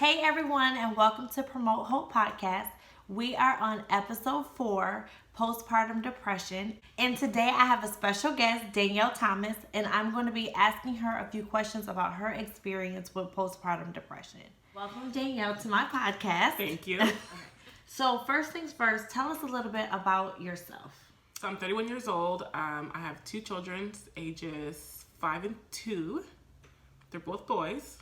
Hey everyone, and welcome to Promote Hope Podcast. We are on episode 4, Postpartum Depression. And today I have a special guest, Danielle Thomas, and I'm going to be asking her a few questions about her experience with postpartum depression. Welcome, Danielle, to my podcast. Thank you. So first things first, tell us a little bit about yourself. So I'm 31 years old. I have 2 children, ages 5 and 2. They're both boys.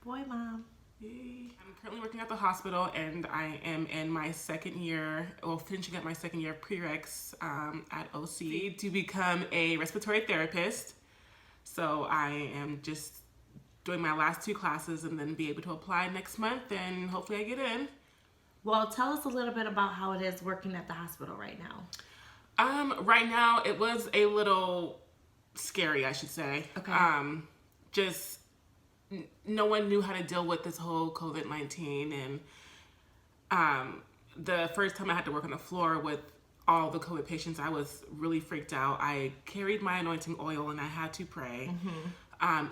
Boy, mom. Yay. I'm currently working at the hospital, and I am in my second year, finishing up my second year of prereqs at OC to become a respiratory therapist. So I am just doing my last 2 classes and then be able to apply next month, and hopefully I get in. Well, tell us a little bit about how it is working at the hospital right now. Right now, it was a little scary, I should say. Okay. Just no one knew how to deal with this whole COVID-19, and the first time I had to work on the floor with all the COVID patients, I was really freaked out. I carried my anointing oil and I had to pray.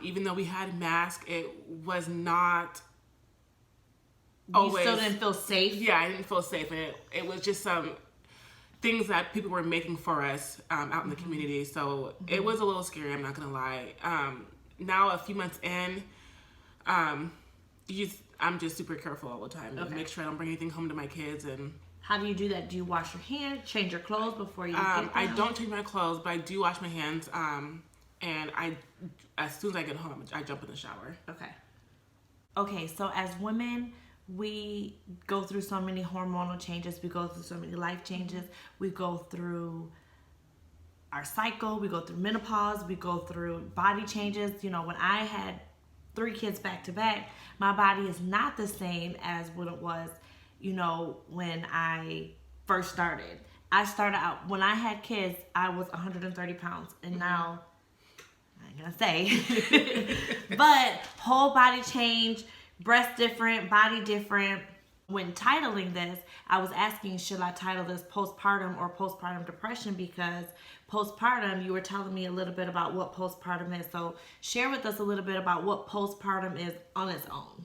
Even though we had masks, it was not always... You still didn't feel safe? Yeah, I didn't feel safe, and it was just some things that people were making for us out in the community. So it was a little scary, I'm not gonna lie. Now, a few months in, I'm just super careful all the time. Okay. Make sure I don't bring anything home to my kids. And how do you do that? Do you wash your hands, change your clothes before you get them? I don't change my clothes, but I do wash my hands. And as soon as I get home, I jump in the shower. Okay, so as women, we go through so many hormonal changes. We go through so many life changes. We go through our cycle. We go through menopause. We go through body changes. You know, when I had 3 kids back to back, my body is not the same as what it was, you know, when I first started. I started out, when I had kids, I was 130 pounds. And now, I ain't gonna say, but whole body change, breast different, body different. When titling this, I was asking, should I title this postpartum or postpartum depression? Because postpartum, you were telling me a little bit about what postpartum is. So share with us a little bit about what postpartum is on its own.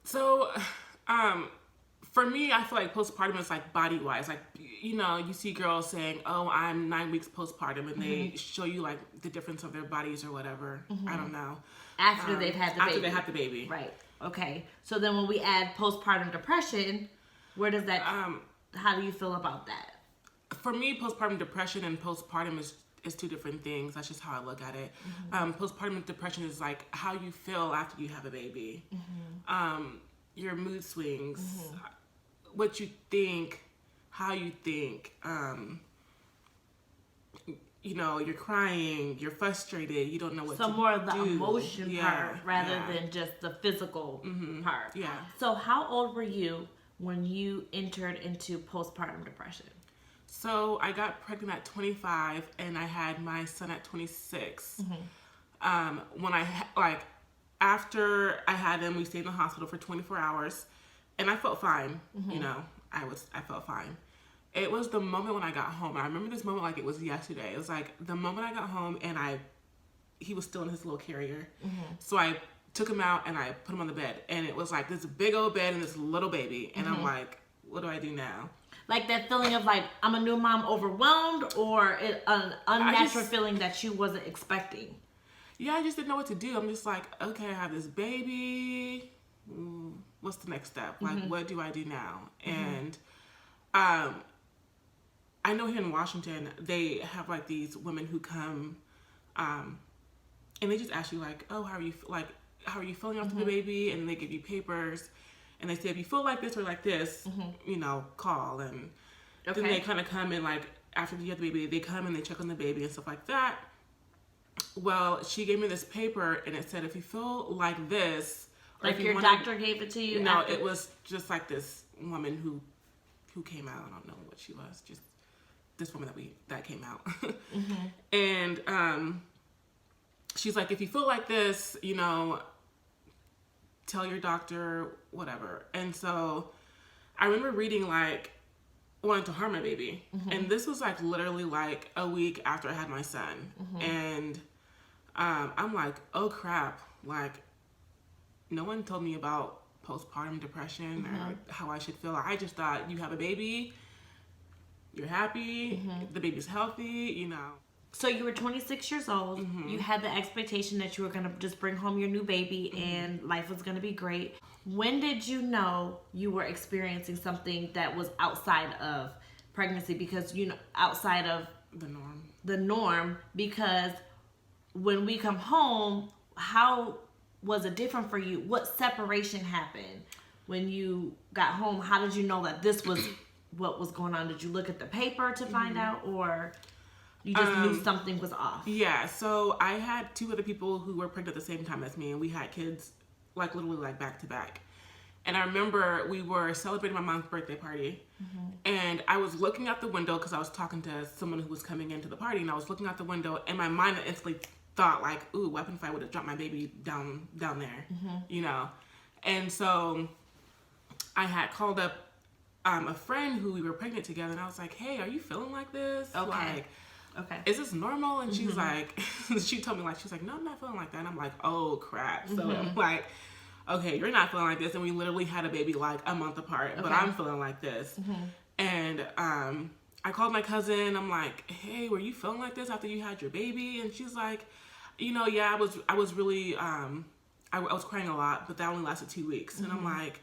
So, for me, I feel like postpartum is like body-wise. Like, you know, you see girls saying, oh, I'm 9 weeks postpartum, and they show you like the difference of their bodies or whatever. I don't know. After they've had the baby. After they have the baby. Right. Okay. So then when we add postpartum depression, where does that, how do you feel about that? For me, postpartum depression and postpartum is 2 different things. That's just how I look at it. Postpartum depression is like how you feel after you have a baby. Your mood swings, what you think, how you think. You know, you're crying, you're frustrated, you don't know what to do. So more of the emotion part rather than just the physical part. Yeah. So how old were you when you entered into postpartum depression? So I got pregnant at 25 and I had my son at 26. When after I had him, we stayed in the hospital for 24 hours and I felt fine. You know, I felt fine. It was the moment when I got home. I remember this moment like it was yesterday. It was like the moment I got home and he was still in his little carrier. So I took him out and I put him on the bed. And it was like this big old bed and this little baby. And I'm like, what do I do now? Like that feeling of like, I'm a new mom overwhelmed, or an unnatural feeling that you wasn't expecting? Yeah, I just didn't know what to do. I'm just like, okay, I have this baby. What's the next step? Like, what do I do now? And I know here in Washington, they have like these women who come, and they just ask you like, oh, how are you feeling after the baby? And they give you papers, and they say, if you feel like this or like this, you know, call. And then they kind of come and like, after you have the baby, they come and they check on the baby and stuff like that. Well, she gave me this paper and it said, if you feel like this, like your doctor gave it to you? No, it was just like this woman who came out. I don't know what she was, just this woman that came out. And she's like, if you feel like this, you know, tell your doctor, whatever. And so I remember reading like, wanted to harm my baby. And this was like literally like a week after I had my son. And I'm like, oh crap, like no one told me about postpartum depression or how I should feel. I just thought, you have a baby, you're happy, the baby's healthy, you know. So you were 26 years old. You had the expectation that you were going to just bring home your new baby and life was going to be great. When did you know you were experiencing something that was outside of pregnancy? Because, you know, outside of the norm, because when we come home, how was it different for you? What separation happened when you got home? How did you know that this was what was going on? Did you look at the paper to find out, or you just knew something was off? Yeah, so I had 2 other people who were pregnant at the same time as me, and we had kids like literally like back to back. And I remember we were celebrating my mom's birthday party, and I was looking out the window because I was talking to someone who was coming into the party, and I was looking out the window, and my mind instantly thought like, ooh, what if I would have dropped my baby down there, you know? And so I had called up a friend who we were pregnant together, and I was like, hey, are you feeling like this? Okay. Like, is this normal? And she's like, she told me like, she's like, no, I'm not feeling like that. And I'm like, oh crap. So I'm like, okay, you're not feeling like this. And we literally had a baby like a month apart, but I'm feeling like this. And I called my cousin. I'm like, hey, were you feeling like this after you had your baby? And she's like, you know, yeah, I was really, I was crying a lot, but that only lasted 2 weeks. And I'm like,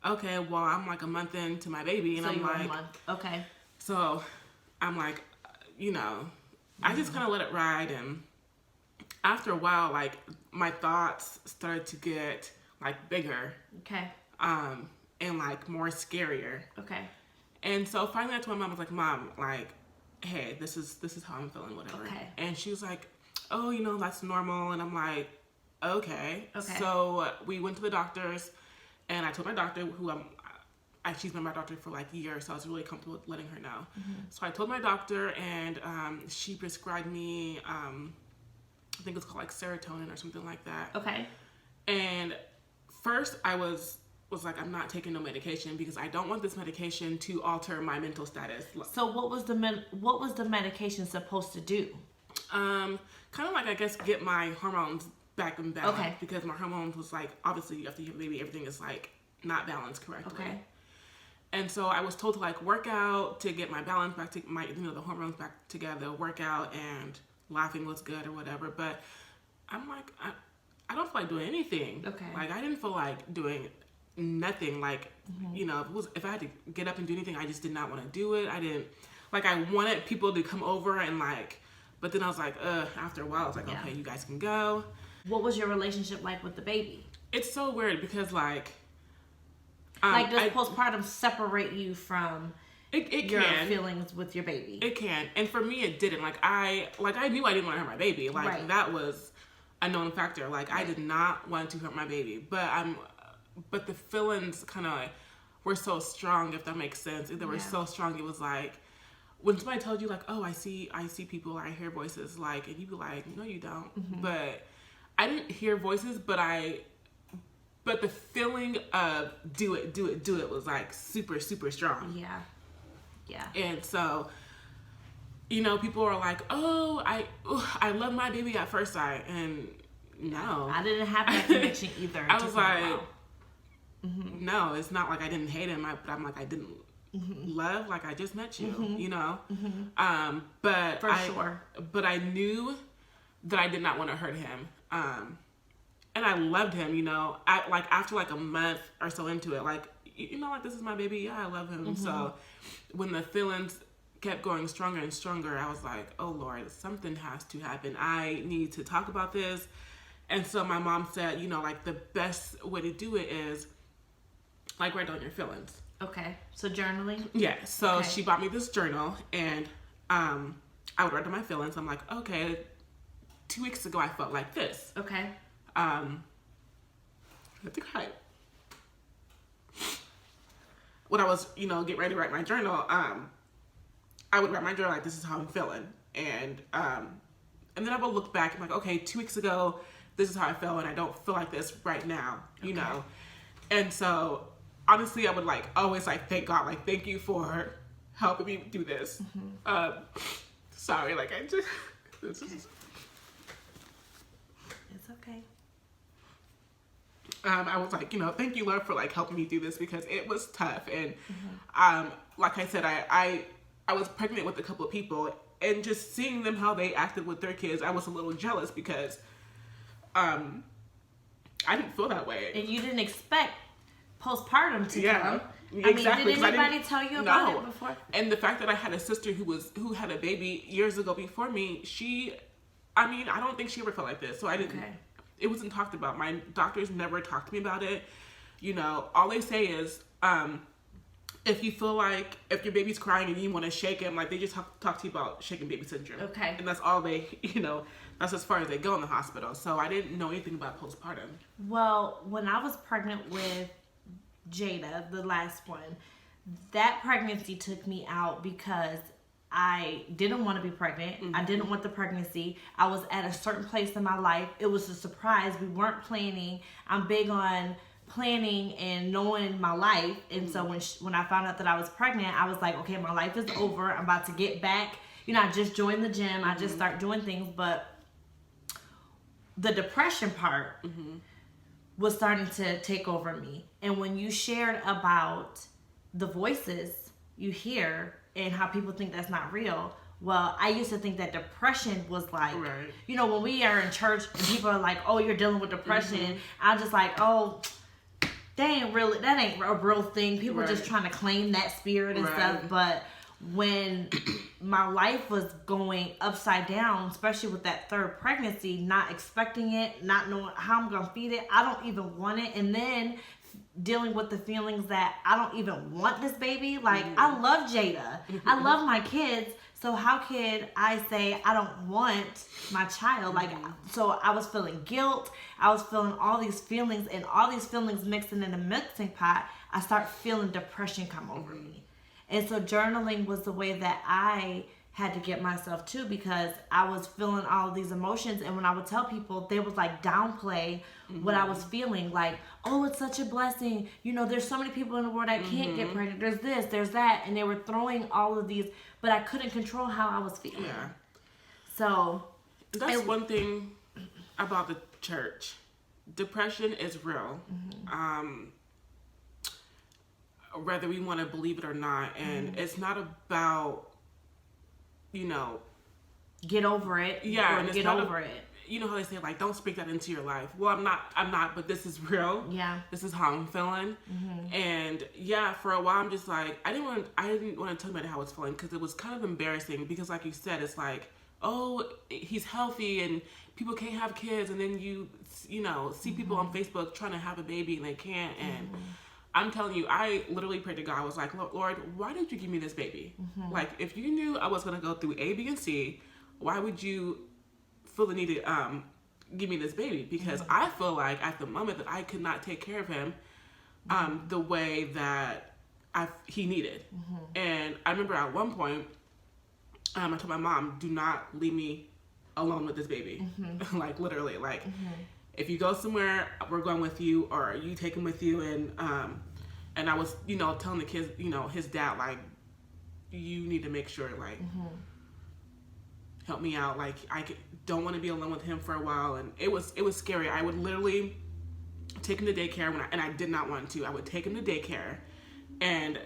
okay, well, I'm like a month into my baby. And So I'm you were like, a month. Okay. so I'm like, you know, I just kind of let it ride. And after a while, like my thoughts started to get like bigger. Okay. And like more scarier. Okay. And so finally I told my mom, I was like, Mom, like, hey, this is how I'm feeling, whatever. Okay. And she was like, oh, you know, that's normal. And I'm like, okay. Okay. So we went to the doctors, and I told my doctor, who she's been my doctor for like years, so I was really comfortable letting her know. So I told my doctor, and she prescribed me, I think it's called like serotonin or something like that. Okay. And first I was like, I'm not taking no medication because I don't want this medication to alter my mental status. So what was the medication supposed to do? Kind of like, I guess, get my hormones back in balance. Okay. Because my hormones was like, obviously after you have a baby, everything is like not balanced correctly. Okay. And so I was told to like work out to get my balance back, to my, you know, the hormones back together, work out, and laughing was good or whatever. But I'm like, I don't feel like doing anything. Okay. Like I didn't feel like doing nothing. Like, you know, if I had to get up and do anything, I just did not want to do it. I didn't, like, I wanted people to come over and like, but then I was like, after a while, I was like, okay, you guys can go. What was your relationship like with the baby? It's so weird because like does postpartum separate you from your feelings with your baby? It can. And for me, it didn't. Like I knew I didn't want to hurt my baby. Like that was a known factor. Like I did not want to hurt my baby, but the feelings kind of were so strong, if that makes sense. They were so strong. It was like, when somebody told you like, oh, I see people, I hear voices, like, and you be like, no, you don't. But I didn't hear voices, but the feeling of do it was like super, super strong. Yeah. Yeah. And so, you know, people are like, oh, I love my baby at first sight. And no. I didn't have that connection either. I was like, no, it's not like I didn't hate him, but I'm like, I didn't love, like I just met you, you know? But but I knew that I did not want to hurt him. And I loved him, you know, after like a month or so into it, like, you know, like, this is my baby. Yeah, I love him. So when the feelings kept going stronger and stronger, I was like, oh Lord, something has to happen. I need to talk about this. And so my mom said, you know, like, the best way to do it is like, write down your feelings. Okay. So journaling? Yeah. So she bought me this journal, and I would write down my feelings. I'm like, okay, 2 weeks ago I felt like this. Okay. I had to cry. When I was, you know, getting ready to write my journal, I would write my journal like, this is how I'm feeling. And then I would look back and like, okay, 2 weeks ago, this is how I felt, and I don't feel like this right now, you know? And so, honestly, I would like always like thank God, like, thank you for helping me do this. Sorry, like, I just, this is... It's okay. I was like, thank you, Lord, for like helping me through this because it was tough. And like I said, I was pregnant with a couple of people, and just seeing them how they acted with their kids, I was a little jealous because I didn't feel that way. And you didn't expect postpartum to come. Exactly. Did anybody tell you about it before? And the fact that I had a sister who had a baby years ago before me, I don't think she ever felt like this. So I didn't. Okay. It wasn't talked about. My doctors never talked to me about it. All they say is, if you feel like if your baby's crying and you want to shake him, like they just talk to you about shaking baby syndrome. Okay. And that's all they, that's as far as they go in the hospital. So I didn't know anything about postpartum. Well, when I was pregnant with Jada, the last one, that pregnancy took me out because I didn't want to be pregnant. Mm-hmm. I didn't want the pregnancy. I was at a certain place in my life. It was a surprise. We weren't planning. I'm big on planning and knowing my life. And so when I found out that I was pregnant, I was like, okay, my life is over. I'm about to get back. I just joined the gym. I just start doing things. But the depression part was starting to take over me. And when you shared about the voices you hear and how people think that's not real, well, I used to think that depression was like, right. When we are in church and people are like, oh, you're dealing with depression, I'm just like, oh, that ain't a real thing. People are just trying to claim that spirit and stuff. But when my life was going upside down, especially with that third pregnancy, not expecting it, not knowing how I'm going to feed it, I don't even want it. And then dealing with the feelings that I don't even want this baby. Like, I love Jada. I love my kids. So how could I say I don't want my child? Like, so I was feeling guilt. I was feeling all these feelings, and all these feelings mixing in a mixing pot. I start feeling depression come over me. And so journaling was the way that I had to get myself to, because I was feeling all of these emotions. And when I would tell people, they would like downplay what I was feeling. Like, oh, it's such a blessing. There's so many people in the world that can't get pregnant. There's this, there's that. And they were throwing all of these, but I couldn't control how I was feeling. Yeah. So that's one thing about the church. Depression is real. Whether we want to believe it or not. And it's not about, get over it. Yeah, and get over it. You know how they say, like, don't speak that into your life. Well, I'm not, but this is real. Yeah. This is how I'm feeling. And yeah, for a while I'm just like, I didn't want to tell anybody how I was feeling, because it was kind of embarrassing, because like you said, it's like, oh, he's healthy and people can't have kids, and then you see people on Facebook trying to have a baby and they can't. And I'm telling you, I literally prayed to God. I was like, Lord, why did you give me this baby? Like, if you knew I was going to go through A, B, and C, why would you feel the need to give me this baby? Because I feel like at the moment that I could not take care of him the way that he needed. And I remember at one point, I told my mom, do not leave me alone with this baby. Like, literally, like, if you go somewhere, we're going with you, or you take him with you. And I was, telling the kids, his dad, like, you need to make sure, like, help me out. Like, don't want to be alone with him for a while. And it was scary. I would literally take him to daycare and I did not want to. I would take him to daycare, and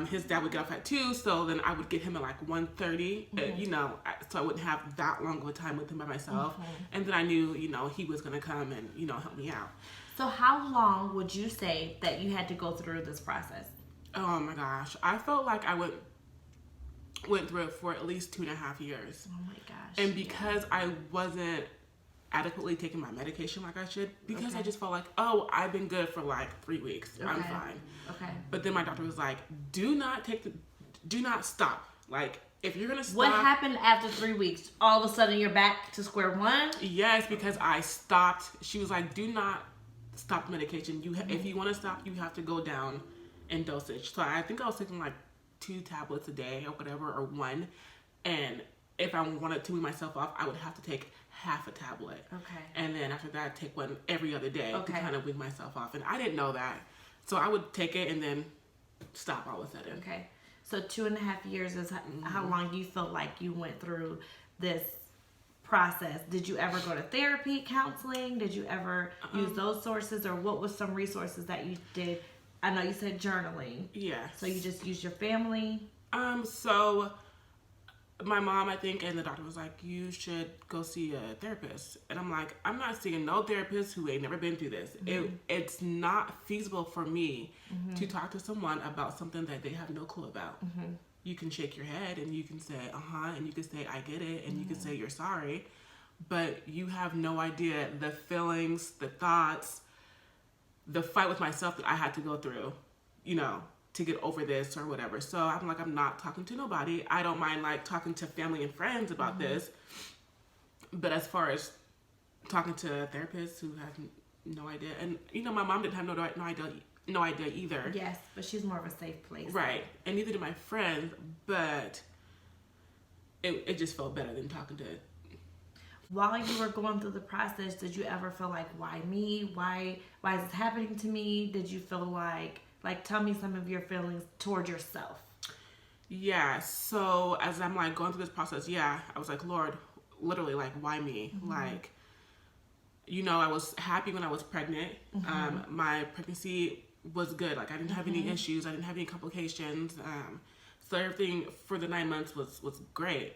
his dad would get off at 2, so then I would get him at like 1:30, so I wouldn't have that long of a time with him by myself. And then I knew, he was going to come and, help me out. So how long would you say that you had to go through this process? Oh my gosh. I felt like I went through it for at least 2.5 years. Oh my gosh. And because I wasn't adequately taking my medication like I should, because I just felt like, oh, I've been good for like 3 weeks. I'm fine. Okay. But then my doctor was like, do not stop. Like, if you're going to stop. What happened after 3 weeks? All of a sudden you're back to square one? Yes, because I stopped. She was like, do not stop the medication. If you want to stop, you have to go down in dosage. So I think I was taking like 2 tablets a day or whatever, or 1. And if I wanted to wean myself off, I would have to take half a tablet. Okay. And then after that, take one every other day to kind of wean myself off. And I didn't know that. So I would take it and then stop all of a sudden. Okay. So 2.5 years is how long you felt like you went through this process? Did you ever go to therapy, counseling? Did you ever use those sources, or what was some resources that you did? I know you said journaling. Yeah. So you just used your family? So my mom, I think, and the doctor was like, you should go see a therapist. And I'm like, I'm not seeing no therapist who ain't never been through this. It's not feasible for me to talk to someone about something that they have no clue about. You can shake your head and you can say, and you can say, I get it, and you can say you're sorry, but you have no idea the feelings, the thoughts, the fight with myself that I had to go through, to get over this or whatever. So I'm like, I'm not talking to nobody. I don't mind like talking to family and friends about this, but as far as talking to a therapist who has no idea, and my mom didn't have no idea either. Yes, but she's more of a safe place. Right. And neither did my friends, but it just felt better than talking to it. While you were going through the process, did you ever feel like, why me? Why is this happening to me? Did you feel like tell me some of your feelings toward yourself? Yeah. So as I'm like going through this process, I was like, Lord, literally like, why me? Like, I was happy when I was pregnant. My pregnancy was good. Like I didn't have any issues. I didn't have any complications. So everything for the 9 months was great.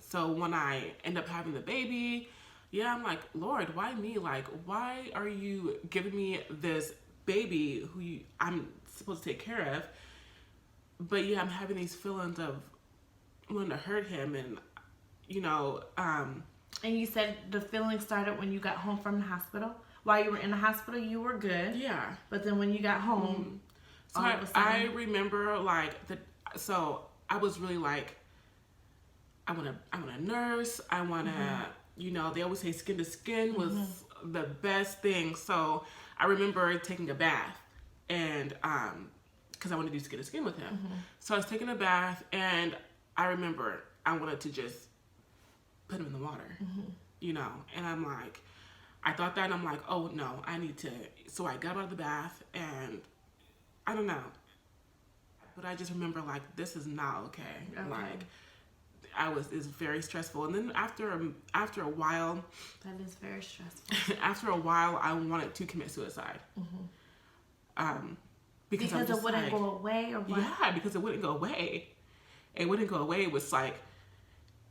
So when I end up having the baby, I'm like, Lord, why me? Like, why are you giving me this baby who I'm supposed to take care of? But I'm having these feelings of wanting to hurt him, and And you said the feeling started when you got home from the hospital. While you were in the hospital, you were good. Yeah. But then when you got home, so all of a sudden, I remember so I was really like, I want to nurse. I want to, they always say skin to skin was the best thing. So I remember taking a bath, and because I wanted to do skin to skin with him. So I was taking a bath, and I remember I wanted to just put him in the water, and I'm like, I thought that, and I'm like, oh no, I need to. So I got out of the bath, and I don't know, but I just remember like, this is not okay. Like, it's very stressful. And then after a while, that is very stressful. After a while, I wanted to commit suicide. Because it wouldn't go away, or what? Yeah, because it wouldn't go away. It wouldn't go away.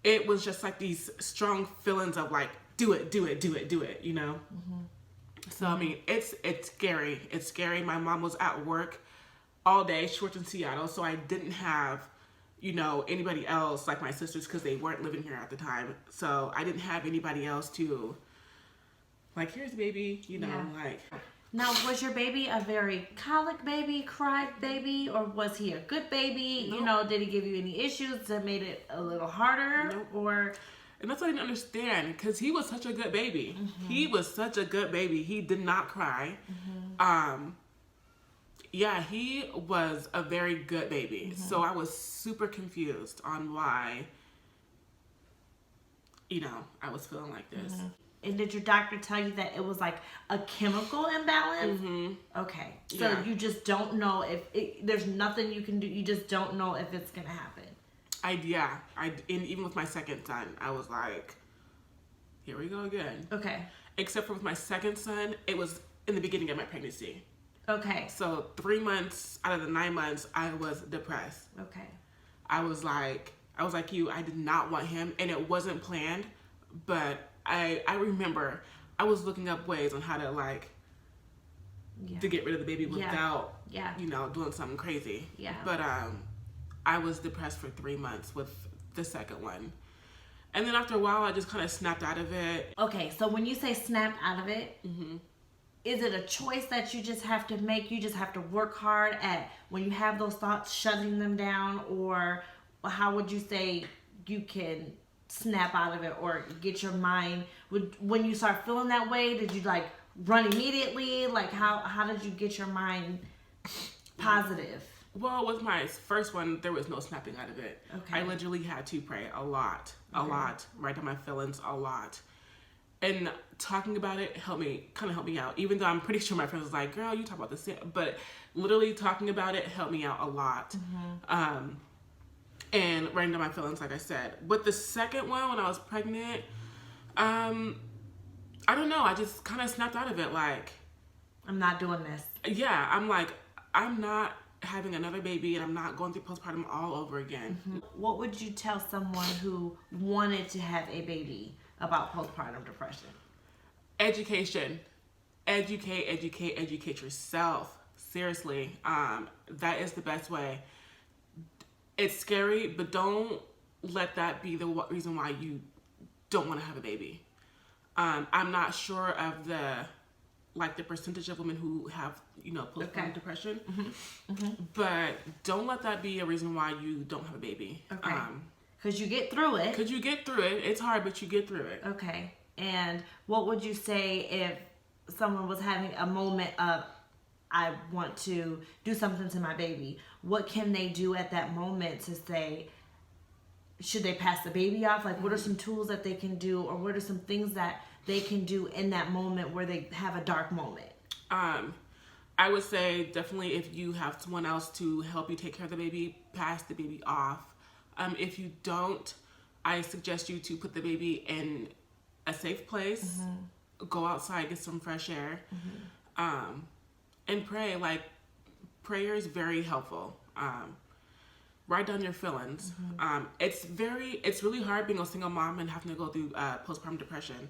It was just like these strong feelings of like, do it. So I mean, it's scary. It's scary. My mom was at work all day. She worked in Seattle, so I didn't have anybody else like my sisters, because they weren't living here at the time. So I didn't have anybody else to like, here's the baby, like. Now, was your baby a very colic baby, cried baby, or was he a good baby? Nope. Did he give you any issues that made it a little harder? Nope. Or? And that's what I didn't understand, because he was such a good baby. He was such a good baby. He did not cry. He was a very good baby. So I was super confused on why, I was feeling like this. And did your doctor tell you that it was like a chemical imbalance? Okay. So you just don't know there's nothing you can do. You just don't know if it's going to happen. And even with my second son, I was like, here we go again. Okay. Except for with my second son, it was in the beginning of my pregnancy. Okay. So 3 months out of the 9 months, I was depressed. Okay. I was like you, I did not want him, and it wasn't planned, but I remember I was looking up ways on how to to get rid of the baby without doing something crazy. Yeah. But I was depressed for 3 months with the second one. And then after a while, I just kind of snapped out of it. Okay, so when you say snapped out of it, is it a choice that you just have to make? You just have to work hard at, when you have those thoughts, shutting them down? Or how would you say you can snap out of it or get your mind, when you start feeling that way, did you run immediately? How did you get your mind positive? Well, with my first one, there was no snapping out of it. Okay. I literally had to pray a lot, write down my feelings a lot. And talking about it kind of helped me out. Even though I'm pretty sure my friends was like, girl, you talk about this, but literally talking about it helped me out a lot. And writing down my feelings, like I said. With the second one, when I was pregnant, I don't know. I just kind of snapped out of it. Like, I'm not doing this. yeah, I'm like, I'm not having another baby and I'm not going through postpartum all over again. What would you tell someone who wanted to have a baby about postpartum depression? Education. Educate yourself. Seriously. That is the best way. It's scary, but don't let that be the reason why you don't want to have a baby. I'm not sure of the percentage of women who have, postpartum depression. But don't let that be a reason why you don't have a baby. Okay. Because you get through it. It's hard, but you get through it. Okay. And what would you say if someone was having a moment of, I want to do something to my baby? What can they do at that moment to say, should they pass the baby off? Like, what are some tools that they can do, or what are some things that they can do in that moment where they have a dark moment? I would say definitely if you have someone else to help you take care of the baby, pass the baby off. If you don't, I suggest you to put the baby in a safe place, go outside, get some fresh air, and pray. Like, prayer is very helpful. Write down your feelings. It's really hard being a single mom and having to go through postpartum depression.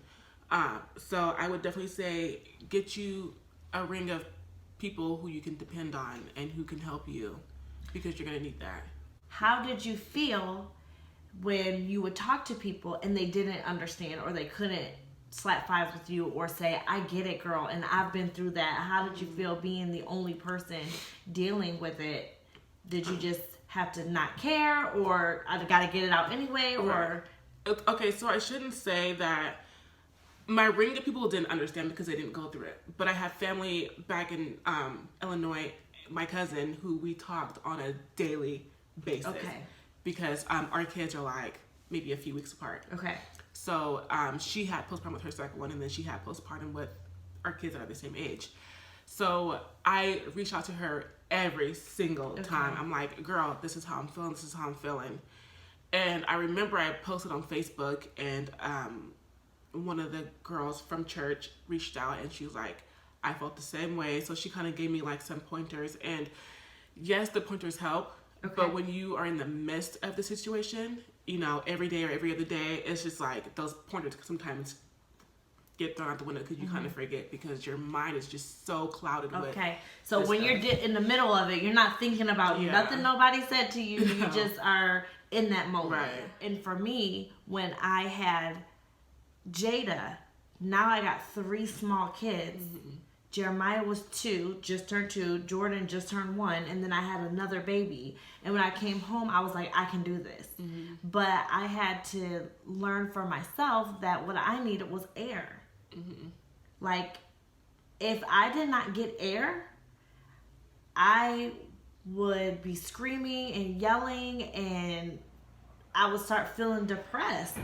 So I would definitely say get you a ring of people who you can depend on and who can help you, because you're going to need that. How did you feel when you would talk to people and they didn't understand, or they couldn't slap fives with you or say, I get it, girl, and I've been through that? How did you feel being the only person dealing with it? Did you just have to not care, or I gotta get it out anyway, or? Okay, so I shouldn't say that my ring of people didn't understand because they didn't go through it. But I have family back in Illinois, my cousin, who we talked on a daily basis. Okay. Because our kids are like maybe a few weeks apart. Okay. So she had postpartum with her second one, and then she had postpartum with our kids that are the same age. So I reached out to her every single time. I'm like, girl, this is how I'm feeling. This is how I'm feeling. And I remember I posted on Facebook, and one of the girls from church reached out, and she was like, I felt the same way. So she kind of gave me like some pointers. And yes, the pointers help. Okay. But when you are in the midst of the situation, every day or every other day, it's just like those pointers sometimes get thrown out the window because you kind of forget, because your mind is just so clouded with. Okay. So when you're in the middle of it, you're not thinking about nothing nobody said to you. You just are in that moment. Right. And for me, when I had Jada, now I got 3 small kids. Jeremiah was 2, just turned 2. Jordan just turned 1. And then I had another baby. And when I came home, I was like, I can do this. But I had to learn for myself that what I needed was air. Like, if I did not get air, I would be screaming and yelling, and I would start feeling depressed.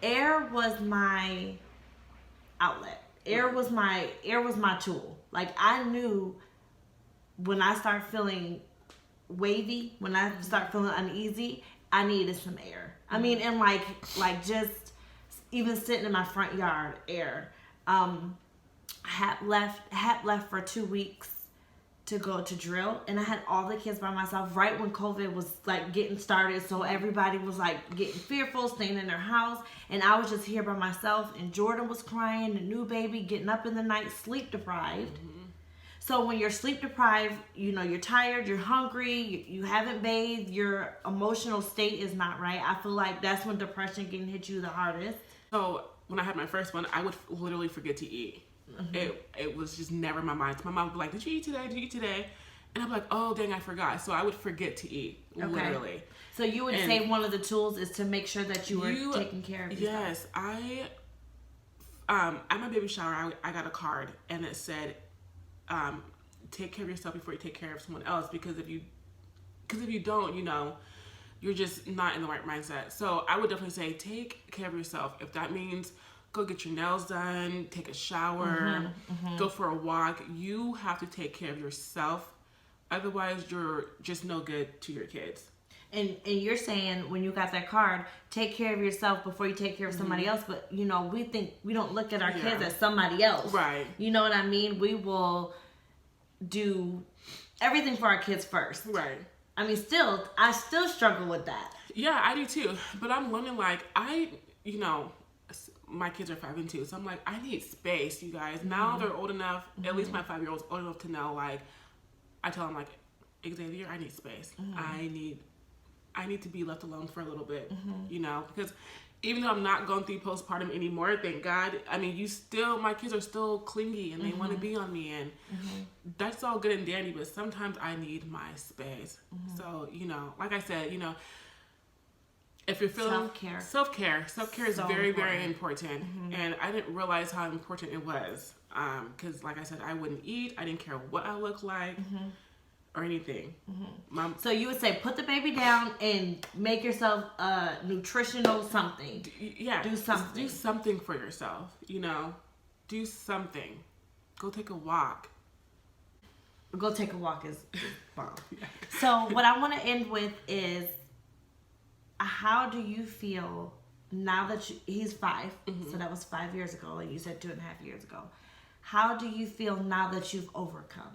Air was my outlet. Air was my tool. Like, I knew when I start feeling wavy, when I start feeling uneasy, I needed some air. I mean, and like just even sitting in my front yard, air. Had left for 2 weeks to go to drill, and I had all the kids by myself right when COVID was like getting started, so everybody was like getting fearful, staying in their house, and I was just here by myself, and Jordan was crying, the new baby, getting up in the night, sleep deprived. So when you're sleep deprived, you're tired, you're hungry, you haven't bathed, your emotional state is not right. I feel like that's when depression can hit you the hardest. So when I had my first one, I would literally forget to eat. It was just never in my mind. My mom would be like, did you eat today? Did you eat today? And I'm like, oh, dang, I forgot. So I would forget to eat, literally. So you would say one of the tools is to make sure that you were taking care of yourself. Yes. At my baby shower, I got a card, and it said, take care of yourself before you take care of someone else, because if you don't, you're just not in the right mindset. So I would definitely say take care of yourself. If that means go get your nails done, take a shower, go for a walk, you have to take care of yourself. Otherwise, you're just no good to your kids. And you're saying when you got that card, take care of yourself before you take care of somebody else. But, we don't look at our kids as somebody else. Right. You know what I mean? We will do everything for our kids first. Right. I still struggle with that. Yeah, I do too. But I'm learning, my kids are 5 and 2. So I'm like, I need space, you guys. Now they're old enough, at least my 5-year-old's old enough to know, I tell him, Xavier, I need space. I need to be left alone for a little bit, because even though I'm not going through postpartum anymore, thank God, my kids are still clingy and they want to be on me, and that's all good and dandy, but sometimes I need my space. So, like I said, if you're feeling self-care is so very, very important. And I didn't realize how important it was. Because like I said, I wouldn't eat. I didn't care what I looked like or anything. So you would say, put the baby down and make yourself nutritional something. Yeah. Do something. Do something for yourself, Do something. Go take a walk. Go take a walk is bomb. So what I want to end with is, how do you feel now that he's 5, so that was 5 years ago, and you said 2.5 years ago. How do you feel now that you've overcome?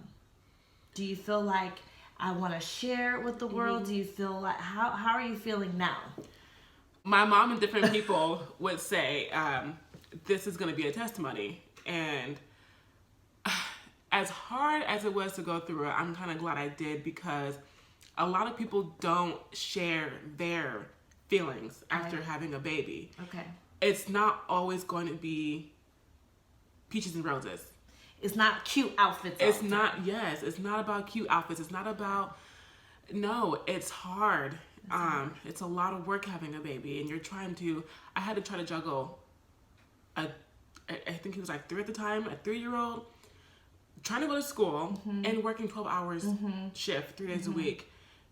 Do you feel like I want to share it with the world? Do you feel like, how are you feeling now? My mom and different people would say, this is going to be a testimony. And as hard as it was to go through it, I'm kind of glad I did, because a lot of people don't share their feelings after having a baby. Okay. It's not always going to be peaches and roses. It's not cute outfits. It's not about cute outfits. It's not about, it's hard. It's a lot of work having a baby, and I had to try to juggle I think he was 3 at the time, a 3-year-old, trying to go to school and working 12 hours shift 3 days a week,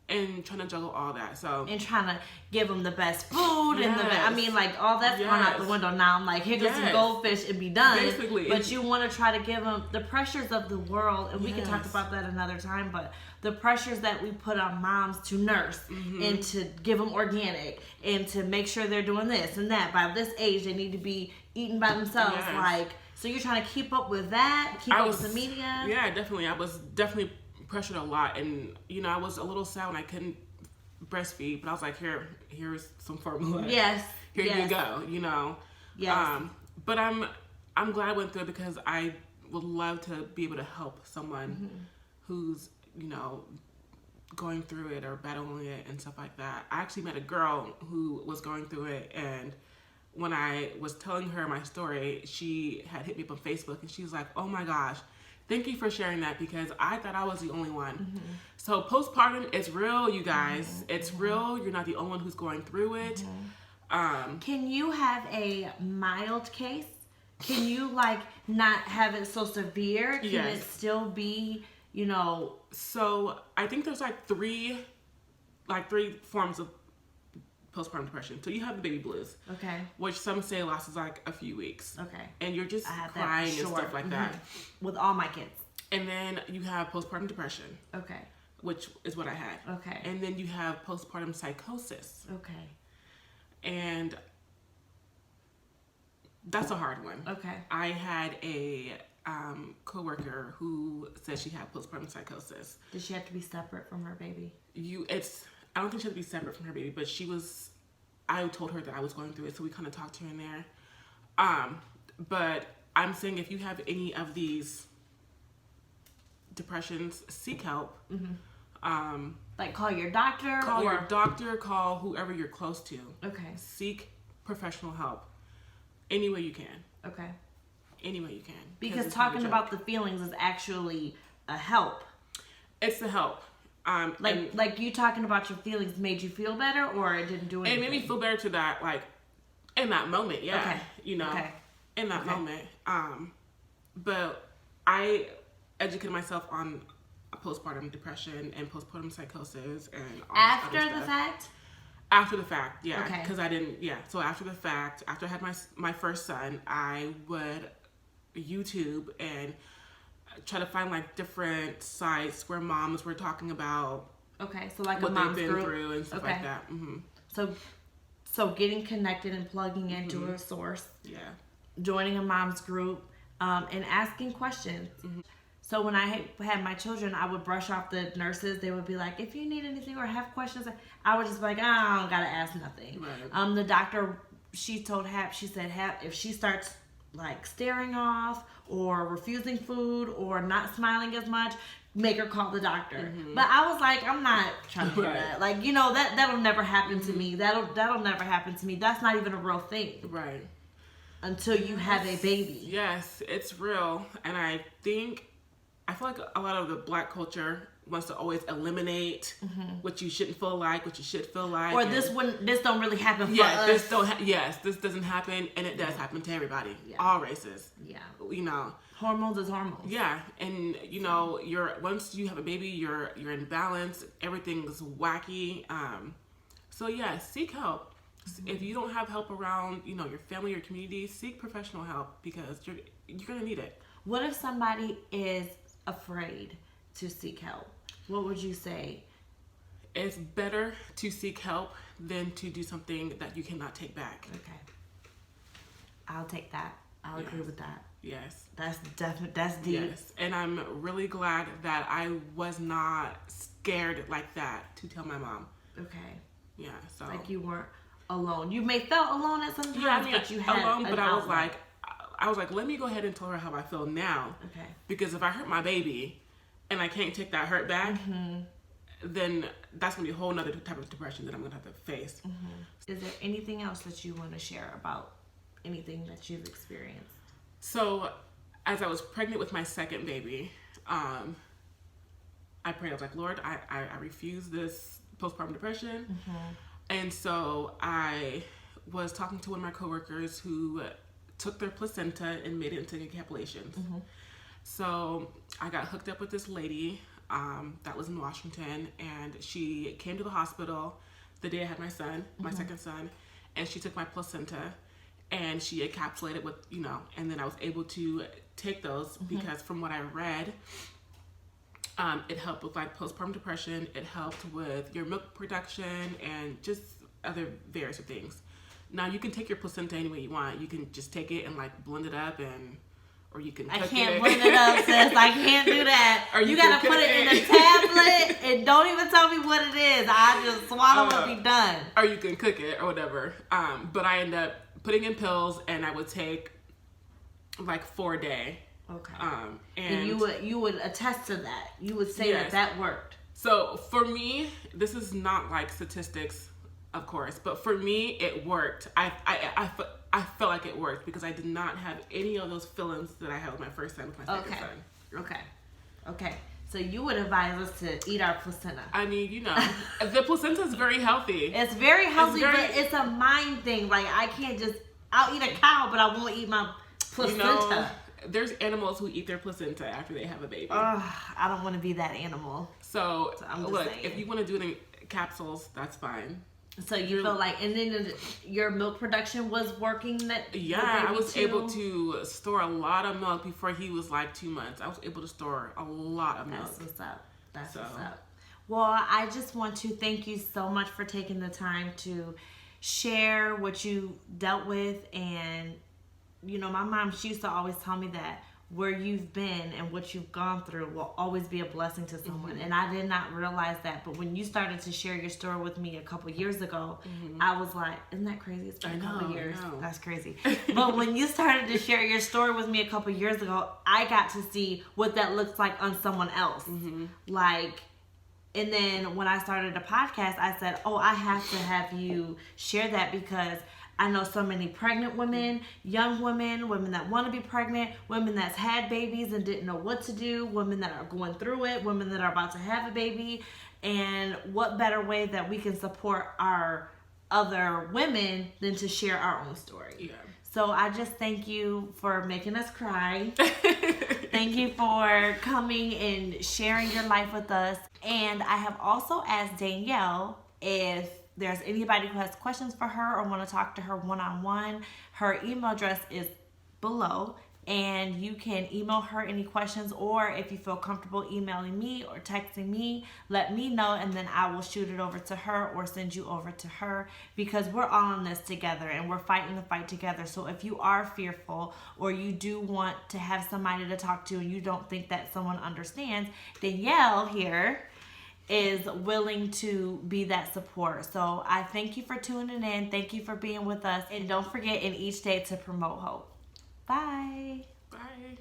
and trying to juggle all that. And trying to give them the best food and all that's gone out the window now. I'm like, here goes some goldfish and be done. Basically, but you want to try to give them the pressures of the world, and we can talk about that another time. But the pressures that we put on moms to nurse and to give them organic and to make sure they're doing this and that. By this age, they need to be eating by themselves. So you're trying to keep up with that, keep up with the media. Yeah, definitely. I was definitely pressured a lot, and I was a little sad when I couldn't breastfeed, but I was like, here's some formula. Yes. Here you go. Yes. But I'm glad I went through it, because I would love to be able to help someone who's going through it or battling it and stuff like that. I actually met a girl who was going through it, and when I was telling her my story, she had hit me up on Facebook, and she was like, oh my gosh, thank you for sharing that, because I thought I was the only one. So postpartum is real, you guys. It's real. You're not the only one who's going through it. Can you have a mild case? Can you not have it so severe? Can it still be, So I think there's 3 forms of postpartum depression. So you have the baby blues. Okay. Which some say lasts a few weeks. Okay. And you're just crying and stuff like that. With all my kids. And then you have postpartum depression. Okay. Which is what I had. Okay. And then you have postpartum psychosis. Okay. And that's a hard one. Okay. I had a coworker who said she had postpartum psychosis. Did she have to be separate from her baby? I don't think she had to be separate from her baby, but I told her that I was going through it, so we kind of talked to her in there. But I'm saying, if you have any of these depressions, seek help. Call your doctor? Call whoever you're close to. Okay. Seek professional help any way you can. Okay. Any way you can. Because talking about the feelings is actually a help. It's the help. You talking about your feelings made you feel better, or it didn't do anything? It made me feel better to that, in that moment, yeah. Okay. In that moment. But I educated myself on postpartum depression and postpartum psychosis and all after other the stuff. fact? After the fact, yeah. Okay. Because I didn't, So after the fact, after I had my first son, I would YouTube and try to find different sites where moms were talking about Okay, so like what a mom's they've been group. through and stuff like that. Mm-hmm. So getting connected and plugging into a source. Yeah. Joining a mom's group, and asking questions. Mm-hmm. So when I had my children, I would brush off the nurses. They would be like, if you need anything or have questions, I would just be like, oh, I don't gotta ask nothing. Right. The doctor, she told Hap, she said, Hap, if she starts like staring off or refusing food or not smiling as much, make her call the doctor. Mm-hmm. But I was like, I'm not trying to do Right. that. Like, you know, that'll never happen to me. That'll never happen to me. That's not even a real thing. Right. Until you have a baby. Yes, it's real. And I feel like a lot of the Black culture wants to always eliminate what you shouldn't feel like, what you should feel like. Or this don't really happen for us. This doesn't happen, and it does happen to everybody, all races. Yeah. You know. Hormones is hormones. Yeah, and you know, once you have a baby, you're in balance. Everything's wacky. So yeah, seek help. If you don't have help around, you know, your family or community, seek professional help because you're gonna need it. What if somebody is afraid to seek help? What would you say? It's better to seek help than to do something that you cannot take back. Okay. I'll take that. I'll agree with that. Yes. That's definite. That's deep. Yes. And I'm really glad that I was not scared like that to tell my mom. Okay. Yeah. So like you weren't alone. You may felt alone at some times, yeah, I mean, but you had alone. But I was outlet. like, let me go ahead and tell her how I feel now. Okay. Because if I hurt my baby, and I can't take that hurt back, then that's gonna be a whole nother type of depression that I'm gonna have to face. Is there anything else that you want to share about anything that you've experienced? So, as I was pregnant with my second baby, I prayed. I was like, Lord, I refuse this postpartum depression. And so I was talking to one of my coworkers who took their placenta and made it into encapsulations. So I got hooked up with this lady that was in Washington, and she came to the hospital the day I had my son, my second son, and she took my placenta and she encapsulated with, you know, and then I was able to take those because from what I read, it helped with like postpartum depression. It helped with your milk production and just other various things. Now you can take your placenta any way you want. You can just take it and like blend it up or you can cook it. I can't blend it up, sis. I can't do that. Or you gotta put it in a tablet and don't even tell me what it is. I just swallow and be done. Or you can cook it or whatever. But I end up putting in pills, and I would take like 4 a day. Okay. And you would attest to that. You would say that worked. So for me, this is not like statistics, of course, but for me, it worked. I felt like it worked because I did not have any of those feelings that I had with my first son, with my second son. Okay. So you would advise us to eat our placenta. I mean, you know, the placenta is very healthy. It's very healthy, but it's a mind thing. Like, I can't just, I'll eat a cow, but I won't eat my placenta. You know, there's animals who eat their placenta after they have a baby. I don't want to be that animal. So I'm just look, saying. if you want to do it in capsules, that's fine. So you feel like, and then your milk production was working I was able to store a lot of milk before he was like 2 months. I was able to store a lot of milk. That's what's up. What's up. Well, I just want to thank you so much for taking the time to share what you dealt with. And, you know, my mom, she used to always tell me that where you've been and what you've gone through will always be a blessing to someone. And I did not realize that. But when you started to share your story with me a couple years ago, I was like, isn't that crazy? It's been a couple years. That's crazy. But when you started to share your story with me a couple years ago, I got to see what that looks like on someone else. Like, and then when I started a podcast, I said, I have to have you share that because I know so many pregnant women, young women that want to be pregnant, women that's had babies and didn't know what to do, women that are going through it, women that are about to have a baby. And what better way that we can support our other women than to share our own story. Yeah. So I just thank you for making us cry. Thank you for coming and sharing your life with us. And I have also asked Danielle if there's anybody who has questions for her or want to talk to her one-on-one. Her email address is below, and you can email her any questions, or if you feel comfortable emailing me or texting me, let me know, and then I will shoot it over to her or send you over to her, because we're all in this together and we're fighting the fight together. So if you are fearful or you do want to have somebody to talk to and you don't think that someone understands, Danielle here is willing to be that support. So I thank you for tuning in. Thank you for being with us. And don't forget in each day to promote hope. Bye. Bye.